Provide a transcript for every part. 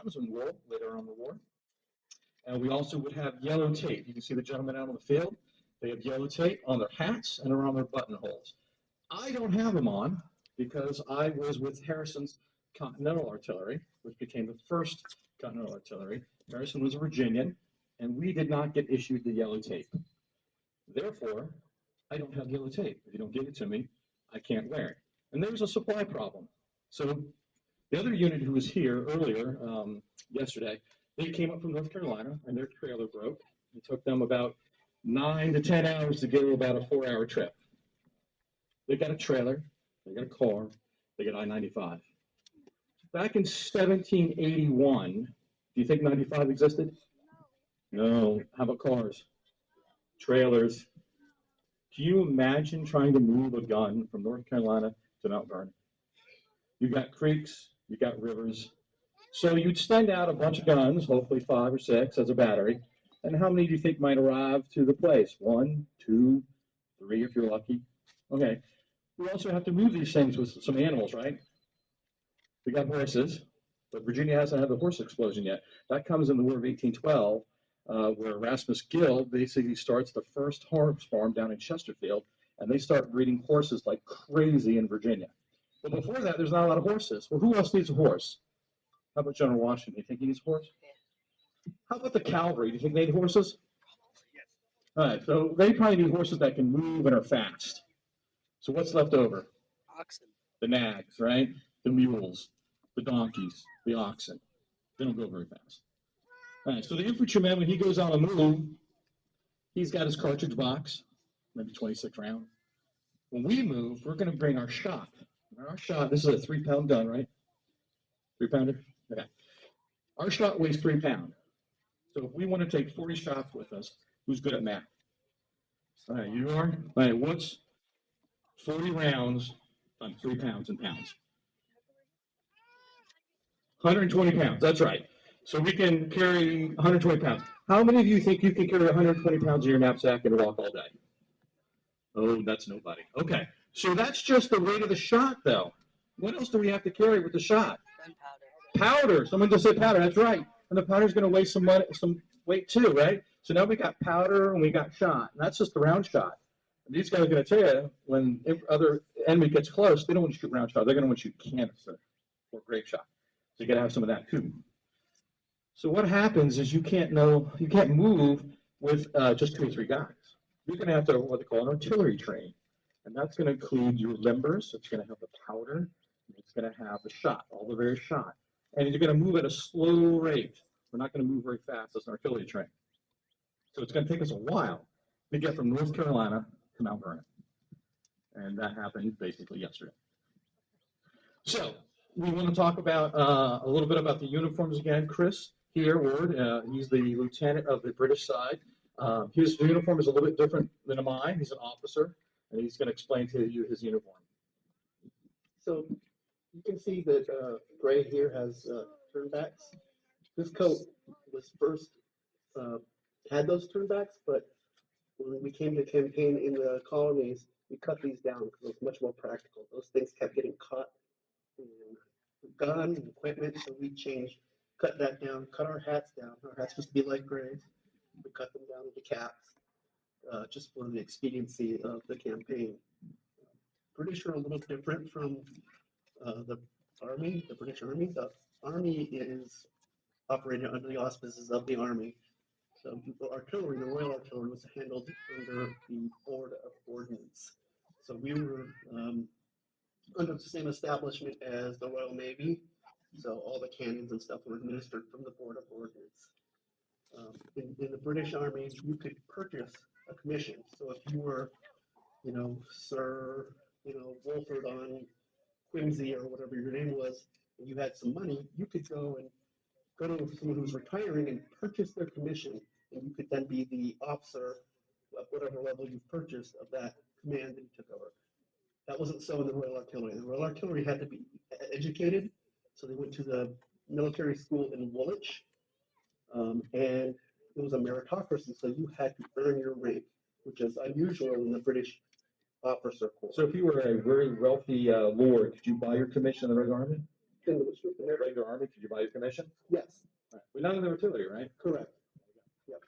uniforms and wool later on in the war. And we also would have yellow tape. You can see the gentlemen out on the field. They have yellow tape on their hats and around their buttonholes. I don't have them on because I was with Harrison's Continental Artillery, which became the first Continental Artillery. Harrison was a Virginian, and we did not get issued the yellow tape. Therefore, I don't have yellow tape. If you don't give it to me, I can't wear it. And there was a supply problem. So the other unit who was here earlier, yesterday, they came up from North Carolina, and their trailer broke. It took them about 9 to 10 hours to go about a 4-hour trip. They got a trailer, they got a car, they got I-95. Back in 1781, do you think 95 existed? No. How about cars? Trailers. Can you imagine trying to move a gun from North Carolina to Mount Vernon? You got creeks, you got rivers. So you'd send out a bunch of guns, hopefully 5 or 6 as a battery. And how many do you think might arrive to the place? 1, 2, 3 if you're lucky. Okay. We also have to move these things with some animals, right? We got horses, but Virginia hasn't had the horse explosion yet. That comes in the War of 1812, where Erasmus Guild basically starts the first horse farm down in Chesterfield, and they start breeding horses like crazy in Virginia. But before that, there's not a lot of horses. Well, who else needs a horse? How about General Washington? Do you think he needs a horse? How about the cavalry? Do you think they need horses? Yes. All right, so they probably need horses that can move and are fast. So what's left over? Oxen. The nags, right? The mules, the donkeys, the oxen. They don't go very fast. All right, so the infantryman, when he goes on a move, he's got his cartridge box, maybe 26 round. When we move, we're going to bring our shot. Our shot, this is a 3-pound gun, right? 3-pounder? Okay. Our shot weighs 3 pounds. So if we want to take 40 shots with us, who's good at math? All right, you are? All right, what's 40 rounds times 3 pounds in pounds? 120 pounds, that's right. So we can carry 120 pounds. How many of you think you can carry 120 pounds in your knapsack and walk all day? Oh, that's nobody. Okay, so that's just the weight of the shot, though. What else do we have to carry with the shot? Gunpowder. Powder. Someone just said powder. That's right. And the powder's going to weigh some weight too, right? So now we got powder and we got shot. And that's just the round shot. And these guys are going to tell you when other enemy gets close, they don't want you to shoot round shot. They're going to want you to canister or grape shot. So you got to have some of that too. So what happens is you can't move with just 2 or 3 guys. You're going to have to what they call an artillery train. And that's going to include your limbers. It's going to have the powder. It's going to have the shot, all the various shot. And you're going to move at a slow rate. We're not going to move very fast as an artillery train. So it's going to take us a while to get from North Carolina to Mount Vernon. And that happened basically yesterday. So we want to talk about a little bit about the uniforms again. Chris here, Ward, he's the lieutenant of the British side. His uniform is a little bit different than mine. He's an officer, and he's going to explain to you his uniform. So you can see that gray here has turnbacks. This coat was first had those turnbacks, but when we came to campaign in the colonies, we cut these down because it was much more practical. Those things kept getting cut in gun and equipment, so we cut that down, cut our hats down. Our hats used to be light grays. We cut them down into caps, just for the expediency of the campaign. British are a little different from the Army, the British Army. The Army is operated under the auspices of the Army. So the artillery, the Royal Artillery, was handled under the Board of Ordnance. So we were under the same establishment as the Royal Navy. So all the cannons and stuff were administered from the Board of Ordnance. In the British Army, you could purchase a commission. So if you were, Sir, Wolford on Quimsey or whatever your name was, and you had some money, you could go to someone who's retiring and purchase their commission, and you could then be the officer of whatever level you've purchased of that command that you took over. That wasn't so in the Royal Artillery. The Royal Artillery had to be educated, so they went to the military school in Woolwich, and it was a meritocracy, so you had to earn your rank, which is unusual in the British officer corps. So if you were a very wealthy lord, could you buy your commission in the Red Army? Distinguished with the Regular Army, did you buy your commission? Yes, Right. We're not in the artillery, right? correct. Yep.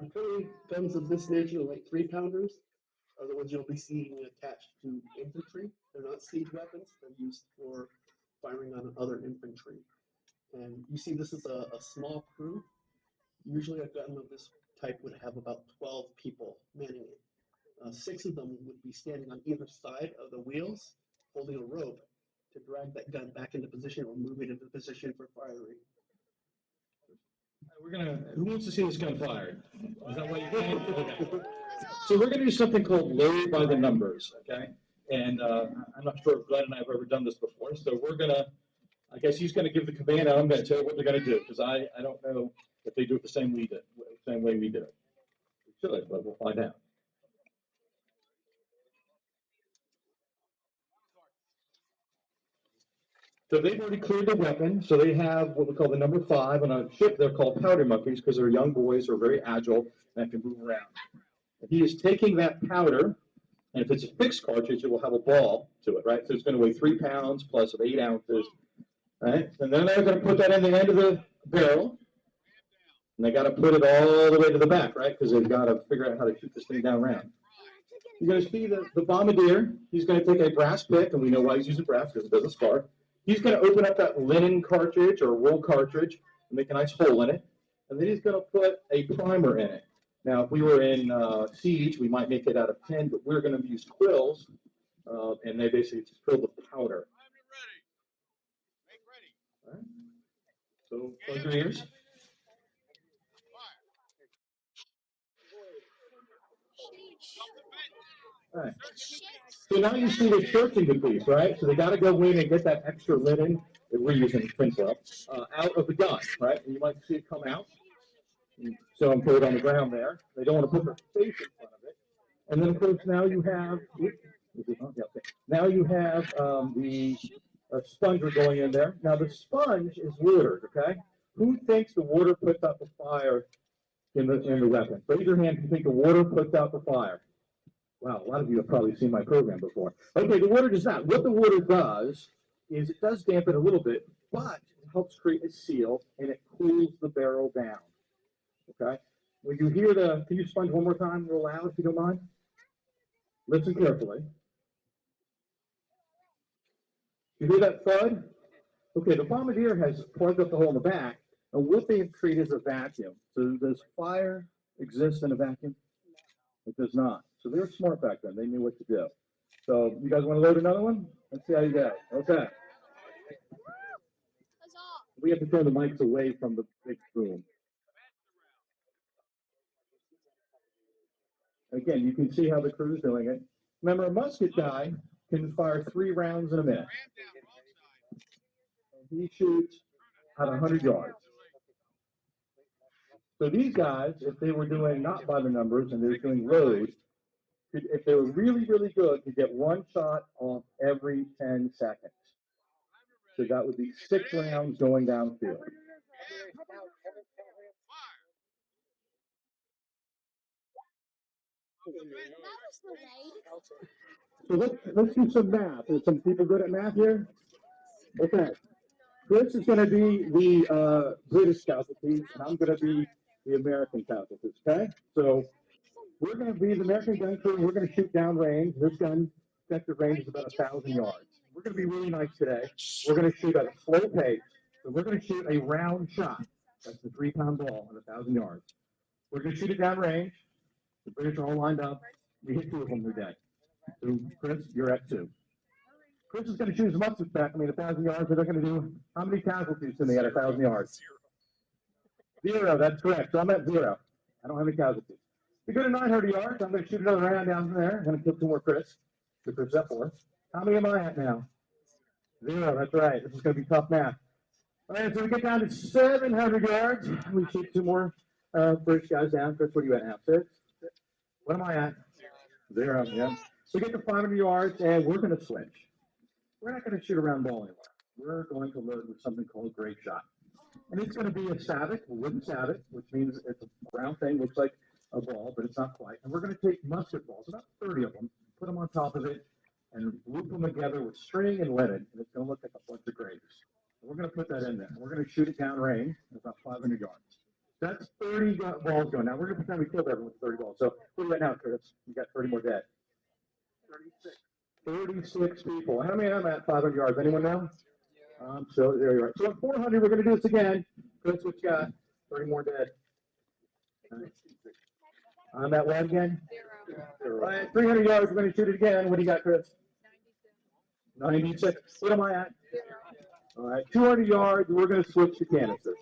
Artillery guns of this nature, like 3-pounders, are the ones you'll be seeing attached to infantry. They're not siege weapons. They're used for firing on other infantry. And you see this is a small crew. Usually a gun of this type would have about 12 people manning it. 6 of them would be standing on either side of the wheels, holding a rope to drag that gun back into position or move it into position for firing. Who wants to see this gun fired? Is that what you came? Okay. So we're gonna do something called load by the numbers, okay? And I'm not sure if Glenn and I have ever done this before, so I guess he's gonna give the command, and I'm gonna tell you what they're gonna do, because I don't know if they do it the same way we do it. We should, but we'll find out. So they've already cleared the weapon, so they have what we call the number 5. On a ship, they're called powder monkeys because they're young boys who are very agile and can move around. And he is taking that powder, and if it's a fixed cartridge, it will have a ball to it, right? So it's going to weigh 3 pounds plus 8 ounces, right? And then they're going to put that in the end of the barrel, and they got to put it all the way to the back, right? Because they've got to figure out how to shoot this thing down round. You're going to see the bombardier. He's going to take a brass pick, and we know why he's using brass because it doesn't spark. He's going to open up that linen cartridge or wool cartridge and make a nice hole in it. And then he's going to put a primer in it. Now, if we were in siege, we might make it out of tin, but we're going to use quills, and they basically just fill with powder. All right. So, close your ears. All right. So now you see the searching the piece, right? So they got to go in and get that extra linen that we're using Flintlock out of the gun, right? And you might see it come out. So I'm put it on the ground there. They don't want to put their face in front of it. And then of course now you have the sponger going in there. Now the sponge is watered, okay? Who thinks the water puts out the fire in the weapon? Raise your hand if you think the water puts out the fire. Wow, a lot of you have probably seen my program before. Okay, the water does not. What the water does is it does dampen a little bit, but it helps create a seal and it cools the barrel down. Okay? When you hear can you sponge one more time real loud if you don't mind? Listen carefully. You hear that thud? Okay, the bombardier has plugged up the hole in the back, and what they have created is a vacuum. So does fire exist in a vacuum? It does not. So they were smart back then. They knew what to do. So you guys want to load another one? Let's see how you go. Okay. We have to turn the mics away from the big boom. Again, you can see how the crew's doing it. Remember, a musket guy can fire 3 rounds in a minute. He shoots at 100 yards. So these guys, if they were doing not by the numbers and they were doing load, if they were really, really good, could get 1 shot off every 10 seconds. So that would be 6 rounds going downfield. So let's do some math. Are some people good at math here? Okay. Chris is going to be the British casualties, and I'm going to be the American casualties, okay? So we're going to be the American gun crew, and we're going to shoot down range. This gun effective range is about 1,000 yards. We're going to be really nice today. We're going to shoot at a slow pace. So we're going to shoot a round shot. That's the 3-pound ball at 1,000 yards. We're going to shoot it down range. The British are all lined up. We hit 2 of them today. So Chris, you're at 2. Chris is going to shoot his muskets back. 1,000 yards. They're going to do how many casualties to me at 1,000 yards? 0. That's correct. So I'm at 0. I don't have any casualties. We go to 900 yards. I'm going to shoot another round down there. I'm going to kill 2 more Chris. So Chris up 4. How many am I at now? 0. That's right. This is going to be tough math. All right. So we get down to 700 yards. We shoot 2 more British guys down. Chris, what are you at now? 6. What am I at? 0. Yeah. We get to 500 yards, and we're going to switch. We're not going to shoot a round ball anymore. We're going to load with something called a great shot. And it's going to be a sabot, a wooden sabot, which means it's a round thing, looks like a ball, but it's not quite. And we're going to take musket balls, about 30 of them, put them on top of it, and loop them together with string and linen, and it's going to look like a bunch of grapes. And we're going to put that in there. We're going to shoot it down range at about 500 yards. That's 30 balls going. Now we're going to pretend we killed everyone with 30 balls. So what do you got now, Chris? You got 30 more dead. 36 people. How many am I at 500 yards? Anyone know? So there you are. So at 400, we're going to do this again. Chris, what you got? 30 more dead. I'm at what again? 0. All right, 300 yards. We're going to shoot it again. What do you got, Chris? 96. What am I at? 0. All right, 200 yards. We're going to switch to canisters.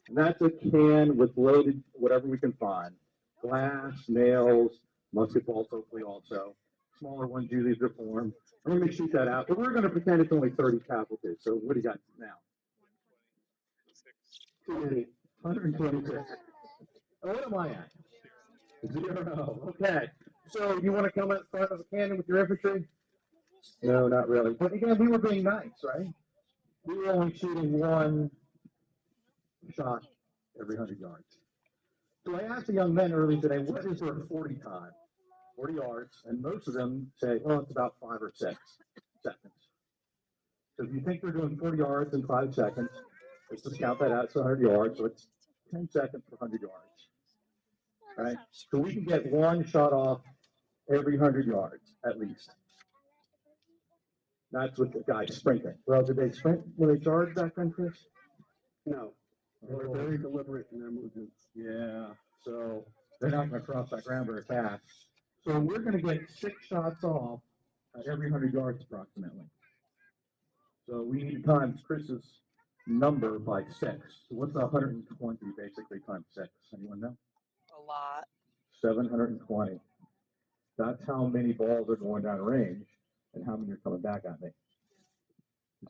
And that's a can with loaded whatever we can find. Glass, nails, musket balls, hopefully also. Smaller ones usually reform. And we're going to shoot that out. But we're going to pretend it's only 30 casualties. So what do you got now? 126. Oh, what am I at? 0. Okay. So you want to come in front of the cannon with your infantry? No, not really. But again, we were being nice, right? We were only shooting one shot every 100 yards. So I asked the young men early today, what is their 40 time? 40 yards. And most of them say, oh, it's about 5 or 6 seconds. So if you think they're doing 40 yards in 5 seconds, let's just count that out. It's 100 yards. So it's 10 seconds per 100 yards. Right? So we can get one shot off every 100 yards at least. That's what the guys sprinting. Well, did they sprint when they charged back then, Chris? No, they were very deliberate in their movements. Yeah, so they're not going to cross that ground very fast. So we're going to get 6 shots off at every 100 yards approximately. So we need to times Chris's number by 6. So what's 120 basically times 6? Anyone know? A lot. 720. That's how many balls are going down range and how many are coming back at me.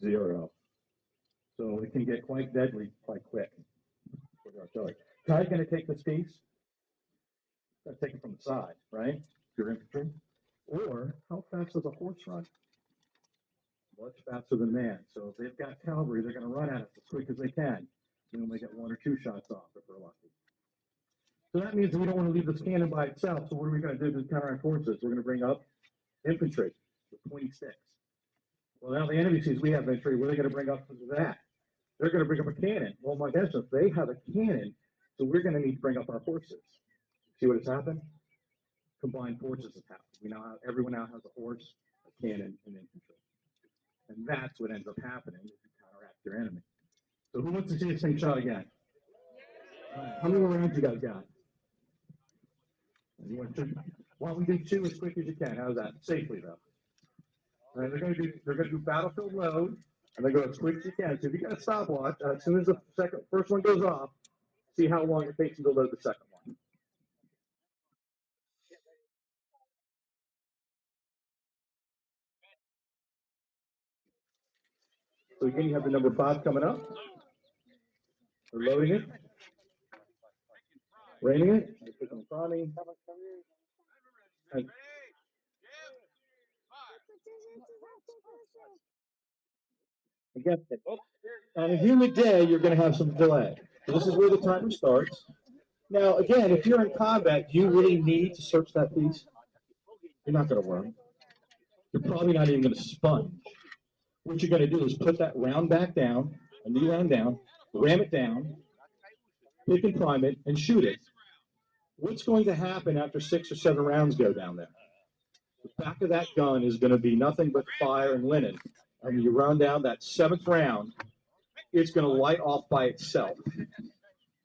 0. So it can get quite deadly quite quick. Guy's going to take this piece. Got to take it from the side, right? Your infantry. Or how fast does a horse run? Much faster than man. So if they've got cavalry, they're going to run at it as quick as they can. They only get 1 or 2 shots off if we're lucky. So that means we don't want to leave this cannon by itself. So what are we going to do to counter our forces? We're going to bring up infantry with 26. Well, now the enemy sees we have infantry. What are they going to bring up for that? They're going to bring up a cannon. Well, my goodness, they have a cannon, so we're going to need to bring up our forces. See what has happened? Combined forces have happened. We now have, everyone now has a horse, a cannon, and infantry. And that's what ends up happening if you counteract your enemy. So who wants to see this thing shot again? How many more rounds you guys got? You want to, why don't we do 2 as quick as you can? How's that? Safely though. All right, they're going to do battlefield load, and they go as quick as you can. So if you got a stopwatch, as soon as the first one goes off, see how long it takes them to load the second one. So again, you have the number 5 coming up. They're loading it, raining it. They're putting it on me. And again, on a humid day, you're going to have some delay. So this is where the timer starts. Now, again, if you're in combat, do you really need to search that piece? You're not going to worm. You're probably not even going to sponge. What you're going to do is put that round back down, a new round down, ram it down, pick and prime it, and shoot it. What's going to happen after 6 or 7 rounds go down there? The back of that gun is going to be nothing but fire and linen. And when you run down that 7th round, it's going to light off by itself.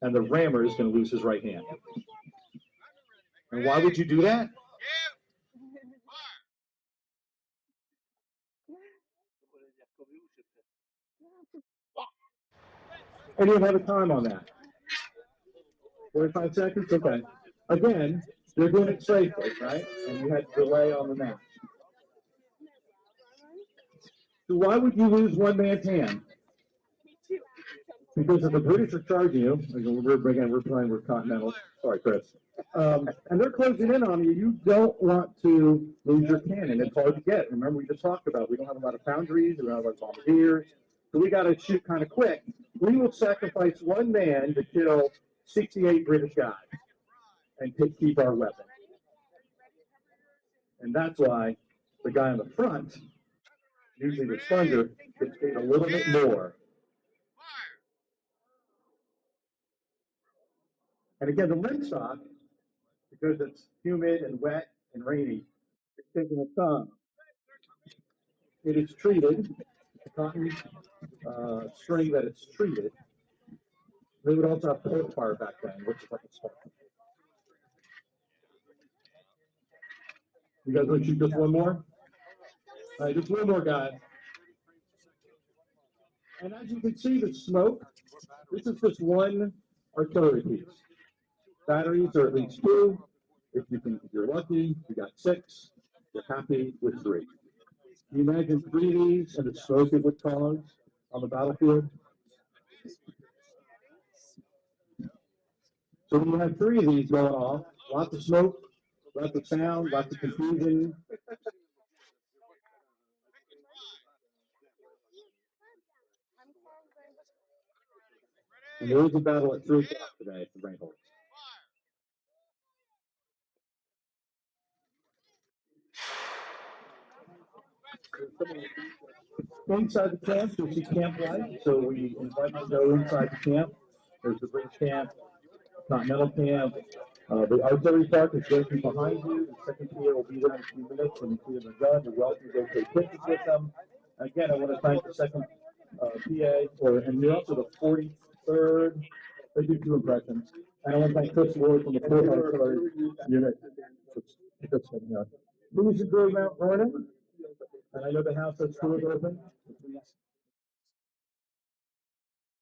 And the rammer is going to lose his right hand. And why would you do that? Anyone have a time on that? 45 seconds? Okay. Again, they're doing it safely, right? And you had delay on the match. So why would you lose one man's hand? Because if the British are charging you, we're playing with Continental. Sorry, Chris. And they're closing in on you. You don't want to lose your cannon. It's hard to get. Remember, we just talked about we don't have a lot of foundries, we don't have a lot of bombardiers. So we got to shoot kind of quick. We will sacrifice one man to kill 68 British guys and keep our weapon. And that's why the guy in the front, usually the sponger, gets paid a little bit more. And again, the windsock, because it's humid and wet and rainy, it's taking a thumb. It is treated, the cotton string that it's treated. They would also have pork fire back then, which is like a spark. You guys want to shoot just one more? All right, just one more, guy. And as you can see, the smoke, this is just one artillery piece. Batteries are at least 2. If you're lucky, you got 6. You're happy with 3. Can you imagine 3 of these and the smoke it would cause on the battlefield? So when you have 3 of these going off, lots of smoke, lots of sound, lots of confusion. And there is a battle at 3 o'clock today for Rainbow. Inside the camp, you'll see camp life. So we invite you to go inside the camp. There's the British camp, Continental camp. The artillery park is directly behind you. The second tier will be there in a few minutes when you clear the gun. You're welcome to go take pictures with them. Again, I want to thank the second PA, and you're also the 43rd. They do 2 impressions. And I want to thank Chris Ward from the 4th Artillery Unit. Please enjoy Mount Vernon. And I know the house has 2 open. Please